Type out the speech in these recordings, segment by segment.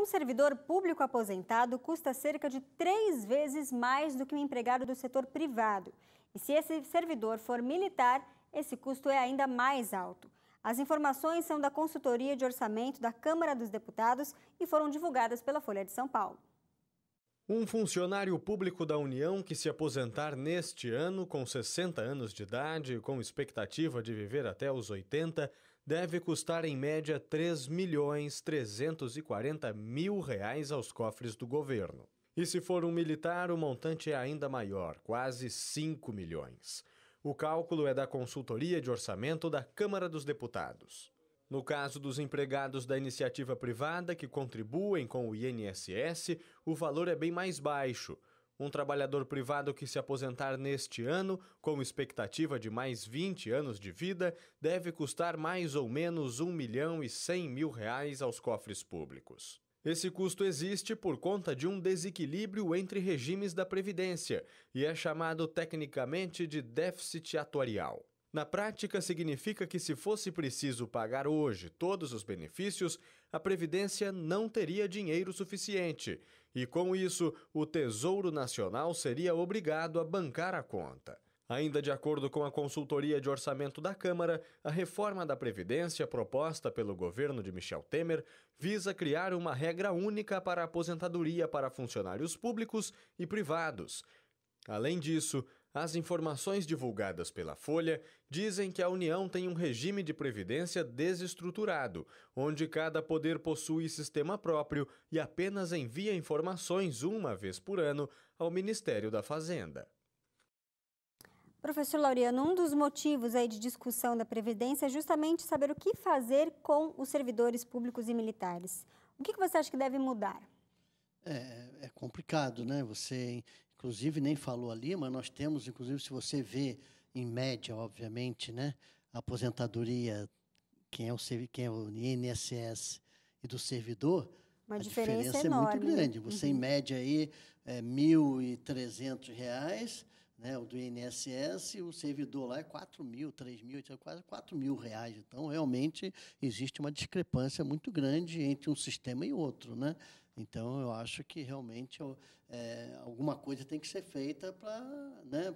Um servidor público aposentado custa cerca de 3 vezes mais do que um empregado do setor privado. E se esse servidor for militar, esse custo é ainda mais alto. As informações são da Consultoria de Orçamento da Câmara dos Deputados e foram divulgadas pela Folha de São Paulo. Um funcionário público da União que se aposentar neste ano com 60 anos de idade, com expectativa de viver até os 80, deve custar em média R$ 3.340.000 aos cofres do governo. E se for um militar, o montante é ainda maior, quase 5 milhões. O cálculo é da Consultoria de Orçamento da Câmara dos Deputados. No caso dos empregados da iniciativa privada que contribuem com o INSS, o valor é bem mais baixo. Um trabalhador privado que se aposentar neste ano, com expectativa de mais 20 anos de vida, deve custar mais ou menos R$ 1.100.000 aos cofres públicos. Esse custo existe por conta de um desequilíbrio entre regimes da Previdência e é chamado tecnicamente de déficit atuarial. Na prática, significa que se fosse preciso pagar hoje todos os benefícios, a Previdência não teria dinheiro suficiente e, com isso, o Tesouro Nacional seria obrigado a bancar a conta. Ainda de acordo com a Consultoria de Orçamento da Câmara, a reforma da Previdência proposta pelo governo de Michel Temer visa criar uma regra única para a aposentadoria para funcionários públicos e privados. Além disso, as informações divulgadas pela Folha dizem que a União tem um regime de previdência desestruturado, onde cada poder possui sistema próprio e apenas envia informações uma vez por ano ao Ministério da Fazenda. Professor Laureano, um dos motivos aí de discussão da Previdência é justamente saber o que fazer com os servidores públicos e militares. O que você acha que deve mudar? É complicado, né? Você, inclusive, nem falou ali, mas nós temos, inclusive, se você vê em média, obviamente, né, a aposentadoria, quem é o INSS e do servidor, a diferença é enorme, muito grande. Você, em média, aí, R$ 1.300, né, o do INSS, e o servidor lá é 4.000, 3.000, quase R$ 4.000. Então, realmente, existe uma discrepância muito grande entre um sistema e outro, né? Então, eu acho que realmente alguma coisa tem que ser feita para, né,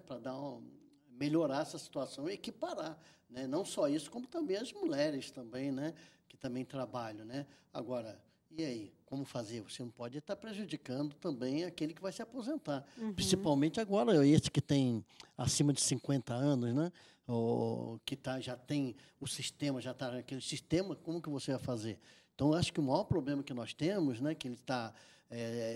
melhorar essa situação e equiparar, né? Não só isso, como também as mulheres também, né, que também trabalham, né? Agora, e aí, como fazer? Você não pode estar prejudicando também aquele que vai se aposentar. Principalmente agora, esse que tem acima de 50 anos, né? Ou que já tem o sistema, já está naquele sistema, como que você vai fazer? Então, acho que o maior problema que nós temos, né, que ele está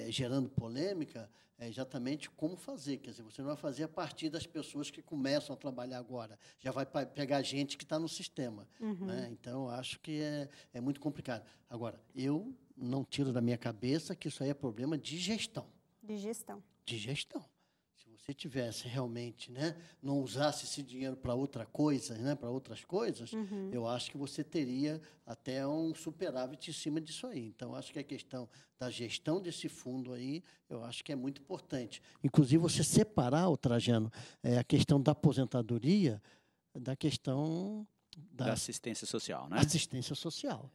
gerando polêmica, é exatamente como fazer. Quer dizer, você não vai fazer a partir das pessoas que começam a trabalhar agora. Já vai pegar gente que está no sistema. Né? Então, acho que é muito complicado. Agora, eu não tiro da minha cabeça que isso aí é problema de gestão. De gestão. De gestão. Se você tivesse realmente, né, não usasse esse dinheiro para outra coisa, né, para outras coisas, eu acho que você teria até um superávit em cima disso aí. Então, acho que a questão da gestão desse fundo aí, eu acho que é muito importante. Inclusive, você separar, Trajano, a questão da aposentadoria da questão da assistência social, né? Assistência social.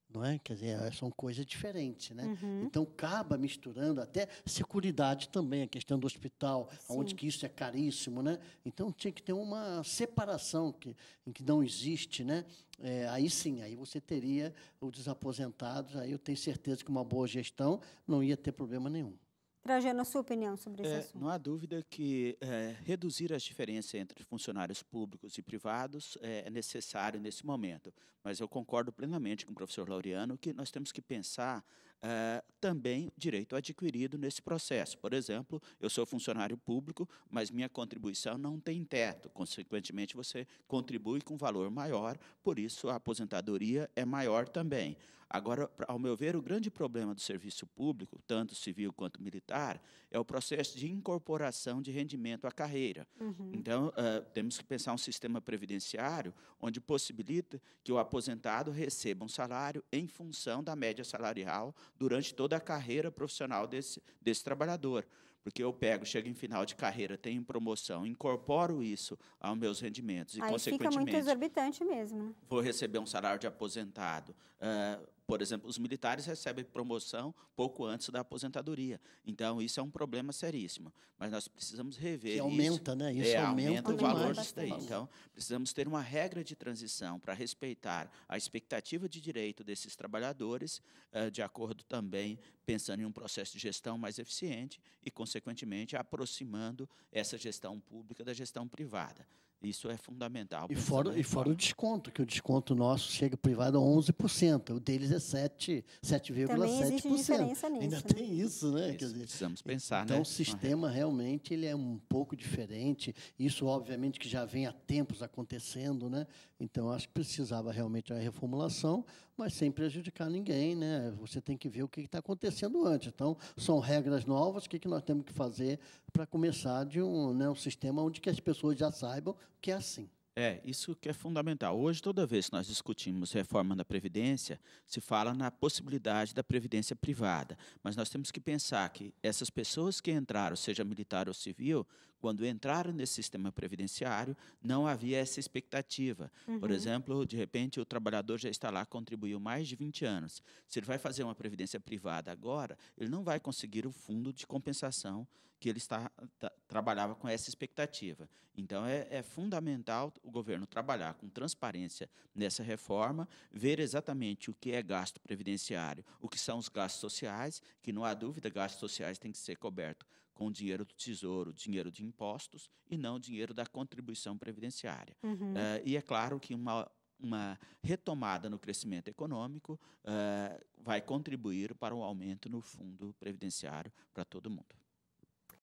Não é? Quer dizer, são coisas diferentes, né? Então, acaba misturando até seguridade também, a questão do hospital, onde que isso é caríssimo, né? Então, tinha que ter uma separação em que não existe, né? Aí sim, aí você teria os desaposentados, aí eu tenho certeza que uma boa gestão não ia ter problema nenhum. Trajano, a sua opinião sobre esse assunto? Não há dúvida que reduzir as diferenças entre funcionários públicos e privados é necessário nesse momento. Mas eu concordo plenamente com o professor Laureano que nós temos que pensar também direito adquirido nesse processo. Por exemplo, eu sou funcionário público, mas minha contribuição não tem teto. Consequentemente, você contribui com valor maior, por isso a aposentadoria é maior também. Agora, ao meu ver, o grande problema do serviço público, tanto civil quanto militar, é o processo de incorporação de rendimento à carreira. Então, temos que pensar um sistema previdenciário onde possibilita que o aposentado receba um salário em função da média salarial durante toda a carreira profissional desse trabalhador. Porque eu chego em final de carreira, tenho promoção, incorporo isso aos meus rendimentos e, aí consequentemente, fica muito exorbitante mesmo. Vou receber um salário de aposentado por exemplo, os militares recebem promoção pouco antes da aposentadoria. Então, isso é um problema seríssimo. Mas nós precisamos rever Que aumenta, isso. né? Isso aumenta o valor demais. disso daí. Então, precisamos ter uma regra de transição para respeitar a expectativa de direito desses trabalhadores, de acordo também, pensando em um processo de gestão mais eficiente e, consequentemente, aproximando essa gestão pública da gestão privada. Isso é fundamental. E fora o desconto, que o desconto nosso chega privado a 11%, o deles é 7,7%. Também existe diferença nisso. Ainda né? tem isso, né? Isso, Quer dizer, precisamos pensar, então, né? o sistema realmente ele é um pouco diferente. Isso, obviamente, que já vem há tempos acontecendo, né? Então, acho que precisava realmente uma reformulação, mas sem prejudicar ninguém, né? Você tem que ver o que está acontecendo antes. Então, são regras novas, o que nós temos que fazer para começar de um sistema onde que as pessoas já saibam que é assim. Isso que é fundamental. Hoje, toda vez que nós discutimos reforma da Previdência, se fala na possibilidade da Previdência privada. Mas nós temos que pensar que essas pessoas que entraram, seja militar ou civil, quando entraram nesse sistema previdenciário, não havia essa expectativa. Por exemplo, de repente, o trabalhador já está lá, contribuiu mais de 20 anos. Se ele vai fazer uma Previdência privada agora, ele não vai conseguir o fundo de compensação que ele trabalhava com essa expectativa. Então, é fundamental o governo trabalhar com transparência nessa reforma, ver exatamente o que é gasto previdenciário, o que são os gastos sociais, que não há dúvida, gastos sociais têm que ser cobertos com dinheiro do Tesouro, dinheiro de impostos, e não dinheiro da contribuição previdenciária. E é claro que uma retomada no crescimento econômico vai contribuir para o aumento no fundo previdenciário para todo mundo.